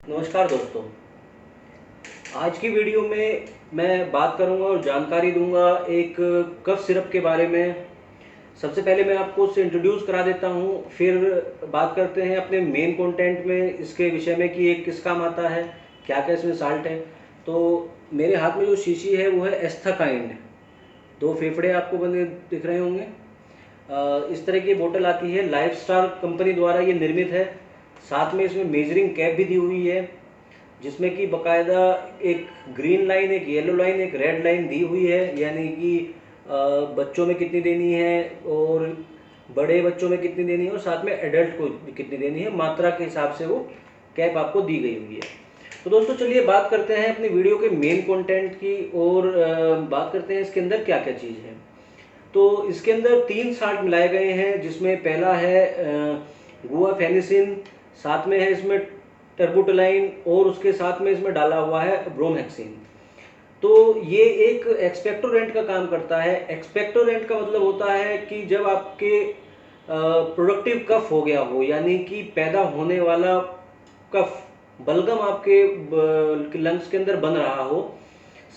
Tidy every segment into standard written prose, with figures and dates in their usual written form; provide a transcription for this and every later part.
नमस्कार दोस्तों। आज की वीडियो में मैं बात करूंगा और जानकारी दूंगा एक कफ सिरप के बारे में। सबसे पहले मैं आपको उससे इंट्रोड्यूस करा देता हूं, फिर बात करते हैं अपने मेन कंटेंट में इसके विषय में कि ये किस काम आता है, क्या क्या इसमें साल्ट है। तो मेरे हाथ में जो शीशी है वो है एस्थाकाइंड। दो फेफड़े आपको बने दिख रहे होंगे। इस तरह की बोतल आती है, लाइफ स्टार कंपनी द्वारा ये निर्मित है। साथ में इसमें मेजरिंग कैप भी दी हुई है, जिसमें कि बकायदा एक ग्रीन लाइन, एक येलो लाइन, एक रेड लाइन दी हुई है। यानी कि बच्चों में कितनी देनी है और बड़े बच्चों में कितनी देनी है और साथ में एडल्ट को कितनी देनी है, मात्रा के हिसाब से वो कैप आपको दी गई हुई है। तो दोस्तों चलिए बात करते हैं अपनी वीडियो के मेन कंटेंट की और बात करते हैं इसके अंदर क्या क्या चीज़ है। तो इसके अंदर 3 साल्ट मिलाए गए हैं, जिसमें पहला है गुआफेनिसिन, साथ में है इसमें टर्बुटलाइन और उसके साथ में इसमें डाला हुआ है ब्रोमहेक्सिन। तो ये एक एक्सपेक्टोरेंट का काम करता है। एक्सपेक्टोरेंट का मतलब होता है कि जब आपके प्रोडक्टिव कफ हो गया हो, यानी कि पैदा होने वाला कफ, बलगम आपके लंग्स के अंदर बन रहा हो,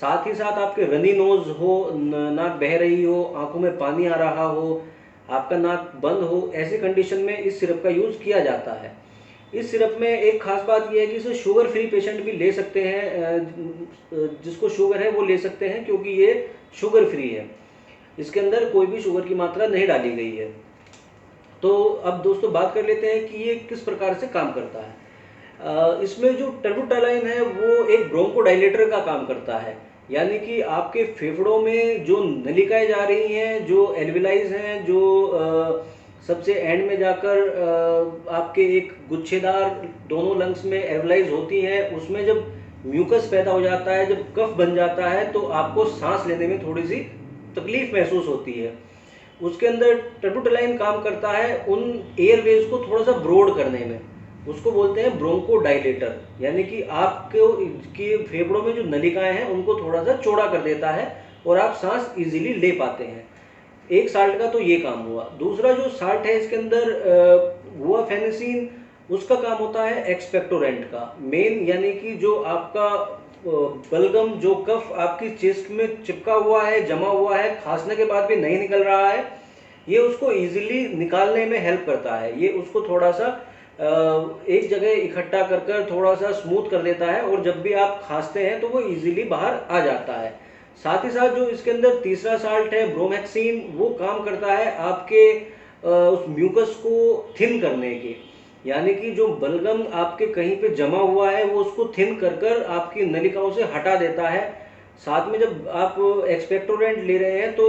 साथ ही साथ आपके रनी नोज हो, नाक बह रही हो, आंखों में पानी आ रहा हो, आपका नाक बंद हो, ऐसे कंडीशन में इस सिरप का यूज़ किया जाता है। इस सिरप में एक खास बात यह है कि इसे शुगर फ्री पेशेंट भी ले सकते हैं। जिसको शुगर है वो ले सकते हैं, क्योंकि ये शुगर फ्री है। इसके अंदर कोई भी शुगर की मात्रा नहीं डाली गई है। तो अब दोस्तों बात कर लेते हैं कि ये किस प्रकार से काम करता है। इसमें जो टर्बुटालाइन है वो एक ब्रोंकोडाइलेटर का काम करता है। यानी कि आपके फेफड़ों में जो नलिकाएं जा रही हैं, जो एल्विलाइज हैं, जो सबसे एंड में जाकर आपके एक गुच्छेदार दोनों लंग्स में एल्विलाइज होती हैं, उसमें जब म्यूकस पैदा हो जाता है, जब कफ बन जाता है, तो आपको सांस लेने में थोड़ी सी तकलीफ महसूस होती है। उसके अंदर टर्बुटालाइन काम करता है उन एयरवेज को थोड़ा सा ब्रॉड करने में। उसको बोलते हैं ब्रोंकोडाइलेटर। यानी कि आपको के फेफड़ों में जो नलिकाएं हैं उनको थोड़ा सा चौड़ा कर देता है और आप सांस इजीली ले पाते हैं। एक साल्ट का तो ये काम हुआ। दूसरा जो साल्ट है इसके अंदर गुआफेनिसिन, उसका काम होता है एक्सपेक्टोरेंट का मेन। यानी कि जो आपका बलगम, जो कफ आपकी चेस्ट में चिपका हुआ है, जमा हुआ है, खांसने के बाद भी नहीं निकल रहा है, ये उसको इजीली निकालने में हेल्प करता है। ये उसको थोड़ा सा एक जगह इकट्ठा कर कर थोड़ा सा स्मूथ कर देता है और जब भी आप खांसते हैं तो वो इजीली बाहर आ जाता है। साथ ही साथ जो इसके अंदर तीसरा साल्ट है ब्रोमहेक्सिन, वो काम करता है आपके उस म्यूकस को थिन करने के। यानी कि जो बलगम आपके कहीं पे जमा हुआ है वो उसको थिन कर कर आपकी नलिकाओं से हटा देता है। साथ में जब आप एक्सपेक्टोरेंट ले रहे हैं तो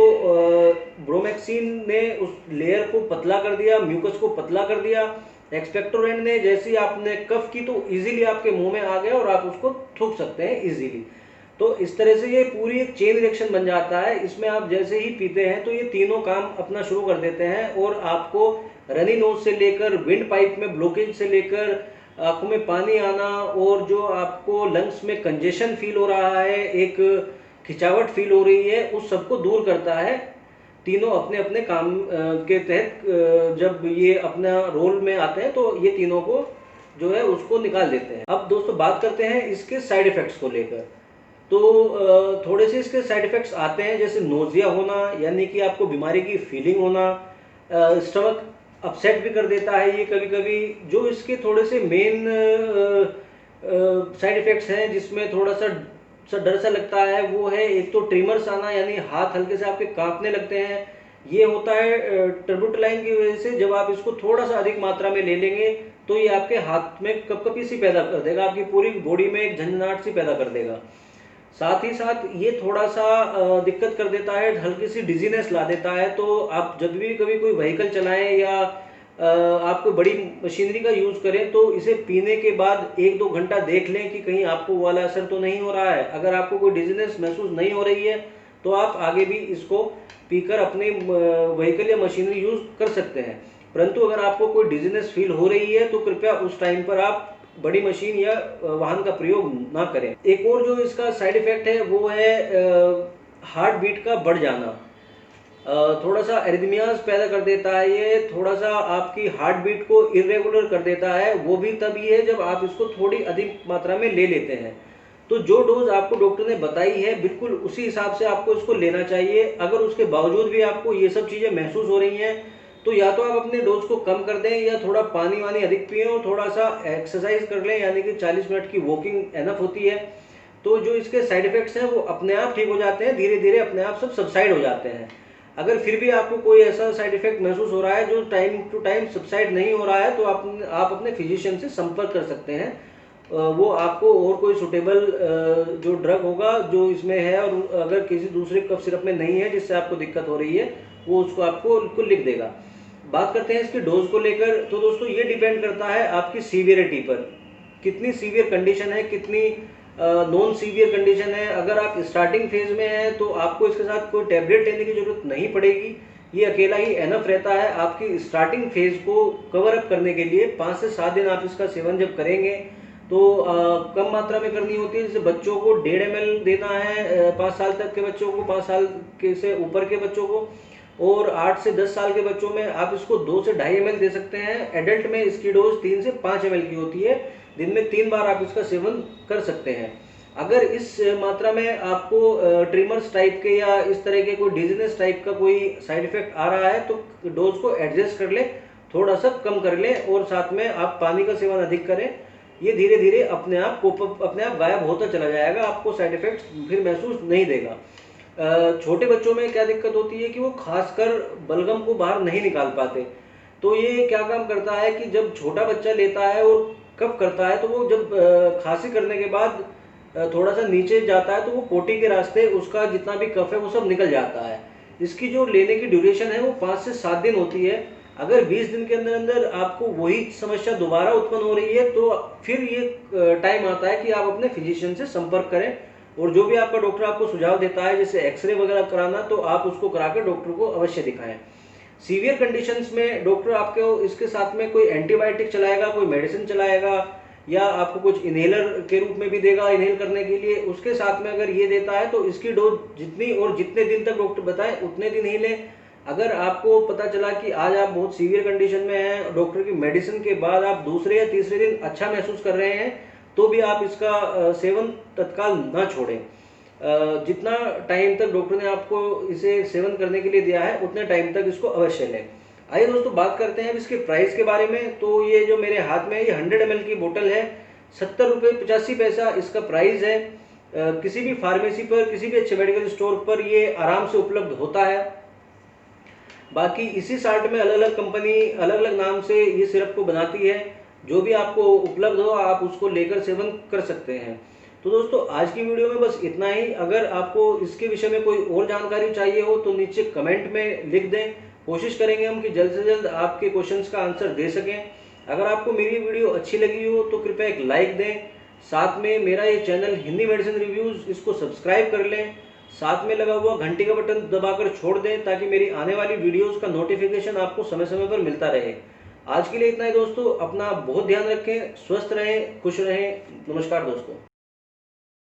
ब्रोमहेक्सिन ने उस लेयर को पतला कर दिया, म्यूकस को पतला कर दिया। एक्सपेक्टोरेंट ने जैसे ही आपने कफ की तो इजीली आपके मुंह में आ गया और आप उसको थूक सकते हैं इजीली। तो इस तरह से ये पूरी एक चेन रिएक्शन बन जाता है। इसमें आप जैसे ही पीते हैं तो ये तीनों काम अपना शुरू कर देते हैं और आपको रनी नोज से लेकर विंड पाइप में ब्लॉकेज से लेकर आंखों में पानी आना और जो आपको लंग्स में कंजेशन फील हो रहा है, एक खिंचावट फील हो रही है, उस सबको दूर करता है। तीनों अपने अपने काम के तहत जब ये अपना रोल में आते हैं तो ये तीनों को जो है उसको निकाल देते हैं। अब दोस्तों बात करते हैं इसके साइड इफेक्ट्स को लेकर। तो थोड़े से इसके साइड इफेक्ट्स आते हैं, जैसे नोजिया होना, यानी कि आपको बीमारी की फीलिंग होना, स्टमक अपसेट भी कर देता है ये कभी कभी। जो इसके थोड़े से मेन साइड इफेक्ट्स हैं जिसमें थोड़ा सा डर सा लगता है, वो है एक तो ट्रिमर्स आना, यानी हाथ हल्के से आपके कांपने लगते हैं। ये होता है टर्बुटालाइन की वजह से। जब आप इसको थोड़ा सा अधिक मात्रा में ले लेंगे तो ये आपके हाथ में कपकपी सी पैदा कर देगा, आपकी पूरी बॉडी में एक झंझनाहट सी पैदा कर देगा। साथ ही साथ ये थोड़ा सा दिक्कत कर देता है, हल्की सी डिजीनेस ला देता है। तो आप जब भी कभी कोई व्हीकल चलाएं या आप कोई बड़ी मशीनरी का यूज़ करें तो इसे पीने के बाद 1-2 घंटा देख लें कि कहीं आपको वाला असर तो नहीं हो रहा है। अगर आपको कोई डिजीनेस महसूस नहीं हो रही है तो आप आगे भी इसको पीकर अपने व्हीकल या मशीनरी यूज़ कर सकते हैं। परंतु अगर आपको कोई डिजीनेस फील हो रही है तो कृपया उस टाइम पर आप बड़ी मशीन या वाहन का प्रयोग ना करें। एक और जो इसका साइड इफेक्ट है वो है हार्ट बीट का बढ़ जाना। थोड़ा सा एरिथमियाज पैदा कर देता है, ये थोड़ा सा आपकी हार्ट बीट को इरेगुलर कर देता है। वो भी तभी है जब आप इसको थोड़ी अधिक मात्रा में ले लेते हैं। तो जो डोज आपको डॉक्टर ने बताई है बिल्कुल उसी हिसाब से आपको इसको लेना चाहिए। अगर उसके बावजूद भी आपको ये सब चीज़ें महसूस हो रही हैं तो या तो आप अपने डोज को कम कर दें या थोड़ा पानी वानी अधिक पिएं और थोड़ा सा एक्सरसाइज कर लें, यानी कि 40 मिनट की वॉकिंग एनफ होती है। तो जो इसके साइड इफेक्ट्स हैं वो अपने आप ठीक हो जाते हैं, धीरे धीरे अपने आप सब सबसाइड हो जाते हैं। अगर फिर भी आपको कोई ऐसा साइड इफेक्ट महसूस हो रहा है जो टाइम टू टाइम सबसाइड नहीं हो रहा है तो आप अपने फिजिशियन से संपर्क कर सकते हैं। वो आपको और कोई सुटेबल जो ड्रग होगा जो इसमें है, और अगर किसी दूसरे कफ सिरप में नहीं है जिससे आपको दिक्कत हो रही है, वो उसको आपको लिख देगा। बात करते हैं इसकी डोज को लेकर। तो दोस्तों ये डिपेंड करता है आपकी सीवियरिटी पर, कितनी सीवियर कंडीशन है, कितनी नॉन सीवियर कंडीशन है। अगर आप स्टार्टिंग फेज में हैं तो आपको इसके साथ कोई टैबलेट लेने की जरूरत नहीं पड़ेगी, ये अकेला ही एनफ रहता है आपकी स्टार्टिंग फेज को कवर अप करने के लिए। 5 से 7 दिन आप इसका सेवन जब करेंगे तो कम मात्रा में करनी होती है। जैसे बच्चों को 1.5 ml देना है 5 साल तक के बच्चों को, 5 साल के से ऊपर के बच्चों को, और 8 से 10 साल के बच्चों में आप इसको 2 से 2.5 ml दे सकते हैं। एडल्ट में इसकी डोज 3 से 5 ml की होती है। दिन में 3 बार आप इसका सेवन कर सकते हैं। अगर इस मात्रा में आपको ट्रिमर्स टाइप के या इस तरह के कोई डिजीनेस टाइप का कोई साइड इफेक्ट आ रहा है तो डोज को एडजस्ट कर लें, थोड़ा सा कम कर लें, और साथ में आप पानी का सेवन अधिक करें। ये धीरे धीरे अपने आप गायब होता चला जाएगा, आपको साइड इफेक्ट्स फिर महसूस नहीं देगा। छोटे बच्चों में क्या दिक्कत होती है कि वो खासकर बलगम को बाहर नहीं निकाल पाते। तो ये क्या काम करता है कि जब छोटा बच्चा लेता है और कफ करता है तो वो जब खांसी करने के बाद थोड़ा सा नीचे जाता है तो वो पोटी के रास्ते उसका जितना भी कफ है वो सब निकल जाता है। इसकी जो लेने की ड्यूरेशन है वो 5 से 7 दिन होती है। अगर 20 दिन के अंदर अंदर आपको वही समस्या दोबारा उत्पन्न हो रही है तो फिर ये टाइम आता है कि आप अपने फिजिशियन से संपर्क करें, और जो भी आपका डॉक्टर आपको सुझाव देता है जैसे एक्सरे वगैरह कराना, तो आप उसको कराकर डॉक्टर को अवश्य दिखाएं। सीवियर कंडीशंस में डॉक्टर आपको इसके साथ में कोई एंटीबायोटिक चलाएगा, कोई मेडिसिन चलाएगा, या आपको कुछ इनहेलर के रूप में भी देगा इनहेल करने के लिए। उसके साथ में अगर ये देता है तो इसकी डोज जितनी और जितने दिन तक डॉक्टर बताए उतने दिन ही लें। अगर आपको पता चला कि आज आप बहुत सीवियर कंडीशन में हैं, डॉक्टर की मेडिसिन के बाद आप दूसरे या तीसरे दिन अच्छा महसूस कर रहे हैं, तो भी आप इसका सेवन तत्काल ना छोड़ें। जितना टाइम तक डॉक्टर ने आपको इसे सेवन करने के लिए दिया है उतने टाइम तक इसको अवश्य लें। आइए दोस्तों बात करते हैं अब इसके प्राइस के बारे में। तो ये जो मेरे हाथ में ये 100 ml की बोतल है, 70 रुपये 85 पैसा इसका प्राइस है। किसी भी फार्मेसी पर, किसी भी अच्छे मेडिकल स्टोर पर ये आराम से उपलब्ध होता है। बाकी इसी साल्ट में अलग अलग कंपनी अलग अलग नाम से ये सिरप को बनाती है। जो भी आपको उपलब्ध हो आप उसको लेकर सेवन कर सकते हैं। तो दोस्तों आज की वीडियो में बस इतना ही। अगर आपको इसके विषय में कोई और जानकारी चाहिए हो तो नीचे कमेंट में लिख दें, कोशिश करेंगे हम कि जल्द से जल्द आपके क्वेश्चंस का आंसर दे सकें। अगर आपको मेरी वीडियो अच्छी लगी हो तो कृपया एक लाइक दें। साथ में मेरा ये चैनल हिंदी मेडिसिन रिव्यूज़, इसको सब्सक्राइब कर लें। साथ में लगा हुआ घंटी का बटन दबाकर छोड़ दें ताकि मेरी आने वाली वीडियोस का नोटिफिकेशन आपको समय समय पर मिलता रहे। आज के लिए इतना ही दोस्तों, अपना बहुत ध्यान रखें, स्वस्थ रहें, खुश रहें। नमस्कार दोस्तों।